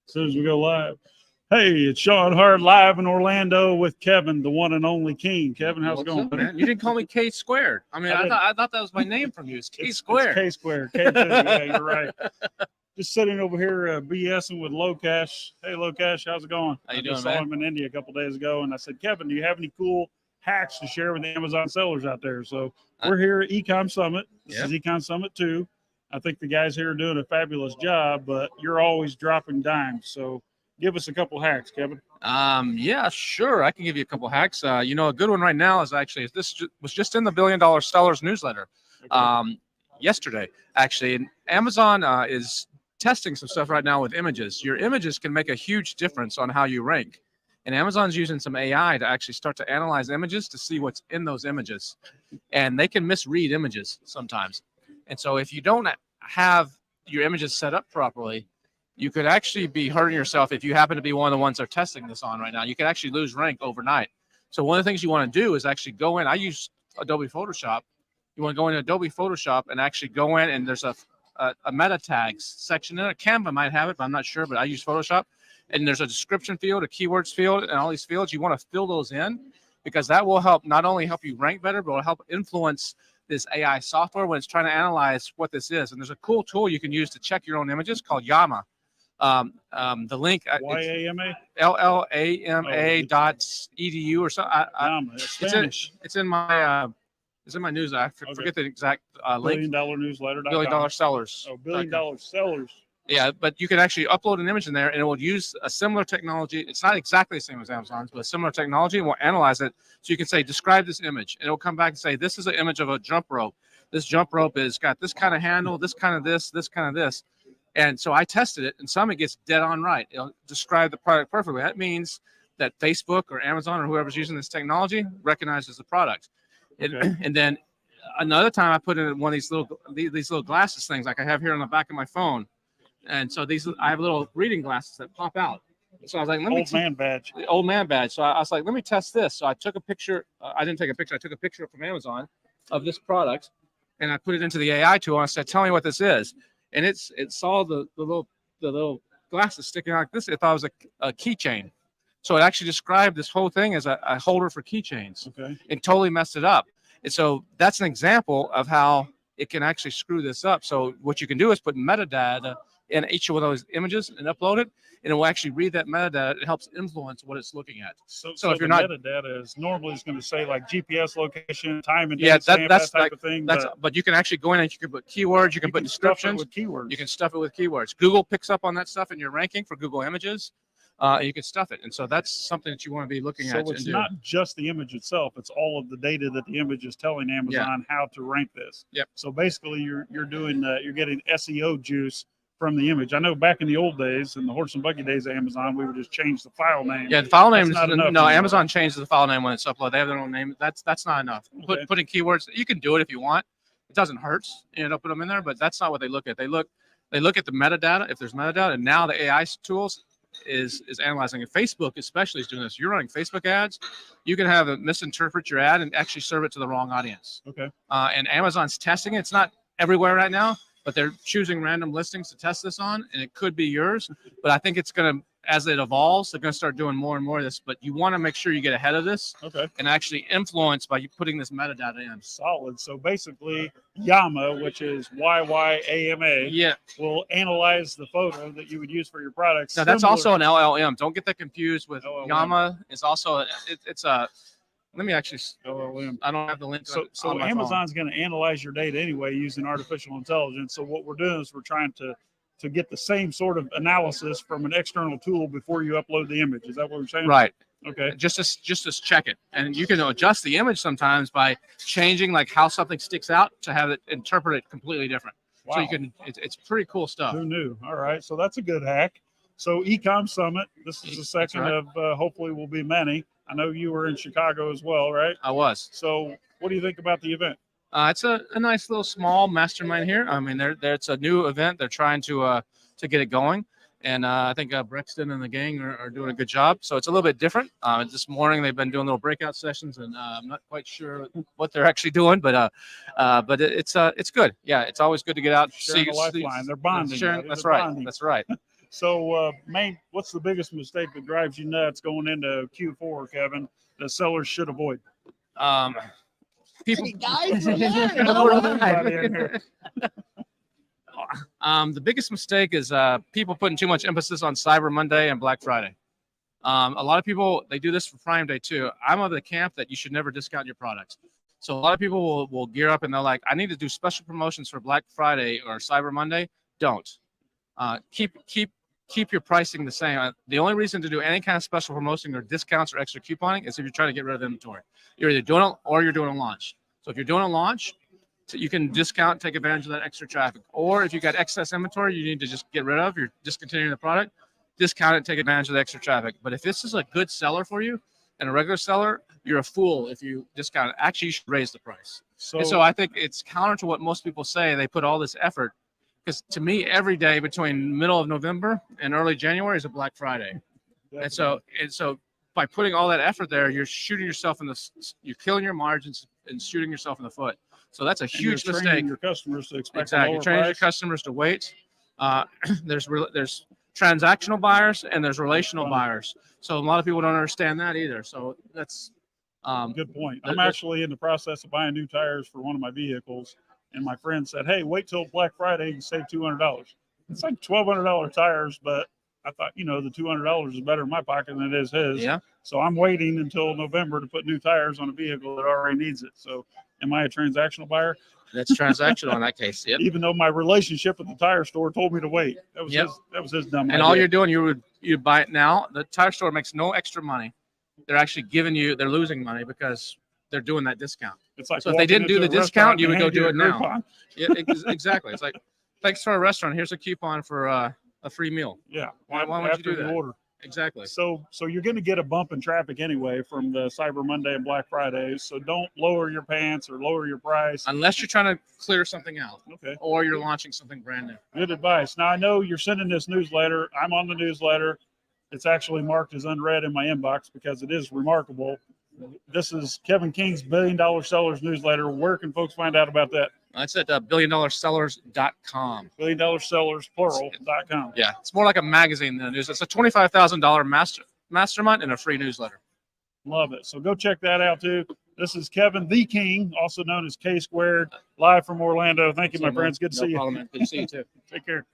As soon as we go live. Hey, it's Shawn Hart live in Orlando with Kevin, the one and only King. Kevin, how's it going, man? You didn't call me K squared. I mean, I thought that was my name from you. It's K squared. It's K squared. K2. Yeah, you're right. Just sitting over here BSing with Locash. Hey, Locash, how's it going? How you I doing, just man? saw him in India a couple days ago, and I said, Kevin, do you have any cool hacks to share with the Amazon sellers out there? So we're here at Ecom Summit. This is Ecom Summit 2. I think the guys here are doing a fabulous job, but you're always dropping dimes. So give us a couple hacks, Kevin. Yeah, sure. I can give you a couple hacks. A good one right now is actually was just in the $1 Billion Sellers newsletter yesterday, actually. And Amazon is testing some stuff right now with images. Your images can make a huge difference on how you rank. And Amazon's using some AI to actually start to analyze images to see what's in those images. And they can misread images sometimes. And so if you don't have your images set up properly, you could actually be hurting yourself if you happen to be one of the ones they're testing this on right now. You could actually lose rank overnight. So one of the things you want to do is actually go in. I use Adobe Photoshop. You want to go into Adobe Photoshop and actually go in, and there's a meta tags section in it. Canva might have it, but I'm not sure. But I use Photoshop, and there's a description field, a keywords field, and all these fields. You want to fill those in because that will help not only help you rank better, but will help influence this AI software when it's trying to analyze what this is. And there's a cool tool you can use to check your own images called Yama. The link YAMA? LLAMA.edu or something. It's in my news. I forget the exact link. $1 Billion Newsletter. $1 Billion Sellers. Oh, $1 Billion Sellers. Yeah, but you can actually upload an image in there, and it will use a similar technology. It's not exactly the same as Amazon's, but a similar technology, and we'll analyze it. So you can say, describe this image, and it'll come back and say, this is an image of a jump rope. This jump rope has got this kind of handle, this kind of this kind of this. And so I tested it, and some it gets dead on right. It'll describe the product perfectly. That means that Facebook or Amazon or whoever's using this technology recognizes the product. Okay. And then another time I put in one of these little glasses things like I have here on the back of my phone. And so I have little reading glasses that pop out. So I was like, old man badge. The old man badge. So I was like, let me test this. So I took a picture. I didn't take a picture. I took a picture from Amazon of this product, and I put it into the AI tool. And I said, tell me what this is. And it saw the little glasses sticking out like this. It thought it was a keychain. So it actually described this whole thing as a holder for keychains. Okay. And totally messed it up. And so that's an example of how it can actually screw this up. So what you can do is put metadata in each of those images and upload it, and it will actually read that metadata. It helps influence what it's looking at. So if you're not metadata is normally going to say like GPS location, time and date stamp, that's that type of thing. But you can actually go in and you can put keywords, you can put descriptions with keywords. You can stuff it with keywords. Google picks up on that stuff in your ranking for Google Images. You can stuff it, and so that's something that you want to be looking at. So it's not just the image itself; it's all of the data that the image is telling Amazon how to rank this. Yep. So basically, you're getting SEO juice from the image. I know back in the old days, in the horse and buggy days of Amazon, we would just change the file name. Yeah, the file name is not enough. No, Amazon changes the file name when it's uploaded. They have their own name. That's not enough. Okay. Putting keywords, you can do it if you want. It doesn't hurt, put them in there, but that's not what they look at. They look at the metadata, if there's metadata, and now the AI tools is analyzing it. Facebook especially is doing this. You're running Facebook ads, you can have it misinterpret your ad and actually serve it to the wrong audience. Okay. And Amazon's testing it. It's not everywhere right now, but they're choosing random listings to test this on, and it could be yours. But I think it's going to, as it evolves, they're going to start doing more and more of this. But you want to make sure you get ahead of this, okay, and actually influence by putting this metadata in. Solid. So basically, Yama, which is YYAMA, will analyze the photo that you would use for your products. Now that's also an LLM. Don't get that confused with LLM. Yama. Is also it's a. Let me actually. LLM. I don't have the link. So Amazon's going to analyze your data anyway using artificial intelligence. So what we're doing is we're trying to get the same sort of analysis from an external tool before you upload the image. Is that what we're saying? Right. Okay. Just to check it, and you can adjust the image sometimes by changing like how something sticks out to have it interpret it completely different. Wow. So you can. It's pretty cool stuff. Who knew? All right. So that's a good hack. So Ecom Summit. This is the second of hopefully will be many. I know you were in Chicago as well, right? I was. So what do you think about the event? It's a nice little small mastermind here. I mean, it's a new event. They're trying to get it going. And I think Brexton and the gang are doing a good job. So it's a little bit different. This morning they've been doing little breakout sessions, and I'm not quite sure what they're actually doing, but it's good. Yeah, it's always good to get out. Sharing a lifeline. They're bonding. That's right. That's right. So, what's the biggest mistake that drives you nuts going into Q4, Kevin, that sellers should avoid? People, Hey guys, the biggest mistake is people putting too much emphasis on Cyber Monday and Black Friday. A lot of people, they do this for Prime Day too. I'm of the camp that you should never discount your products. So a lot of people will gear up and they're like, I need to do special promotions for Black Friday or Cyber Monday. Don't. Keep your pricing the same. The only reason to do any kind of special promotion or discounts or extra couponing is if you're trying to get rid of inventory. You're either doing it or you're doing a launch. So if you're doing a launch, you can discount, take advantage of that extra traffic. Or if you got excess inventory you need to just get rid of, you're discontinuing the product, discount it, take advantage of the extra traffic. But if this is a good seller for you and a regular seller, you're a fool if you discount it. Actually, you should raise the price. So I think it's counter to what most people say. They put all this effort, because to me, every day between middle of November and early January is a Black Friday. And so by putting all that effort there, you're shooting yourself you're killing your margins and shooting yourself in the foot. So that's a huge mistake. Your customers to expect exactly. You're training your customers to wait. There's transactional buyers and there's relational buyers. So a lot of people don't understand that either. So that's good point. I'm actually in the process of buying new tires for one of my vehicles, and my friend said, "Hey, wait till Black Friday and save $200." It's like $1,200 tires, but I thought, the $200 is better in my pocket than it is his. Yeah. So I'm waiting until November to put new tires on a vehicle that already needs it. So am I a transactional buyer? That's transactional in that case. Yep. Even though my relationship with the tire store told me to wait. That was his dumb idea. And all you're doing, you buy it now. The tire store makes no extra money. They're actually they're losing money because they're doing that discount. It's like, so if they didn't do the discount, you would go do it now. Yeah, exactly. It's like, thanks for a restaurant. Here's a coupon for a free meal. Yeah. Why would you do that? Order. Exactly. So you're going to get a bump in traffic anyway from the Cyber Monday and Black Friday. So don't lower your pants or lower your price unless you're trying to clear something out. Okay. Or you're launching something brand new. Good advice. Now I know you're sending this newsletter. I'm on the newsletter. It's actually marked as unread in my inbox because it is remarkable. This is Kevin King's $1 Billion Sellers newsletter. Where can folks find out about that? That's at $1billiondollarsellers.com. $1billiondollarsplural.com. Yeah, it's more like a magazine than it is. It's a $25,000 mastermind and a free newsletter. Love it. So go check that out too. This is Kevin the King, also known as K Squared, live from Orlando. Thank you, my friends. Good to see you. No problem, man. Good to see you too. Take care.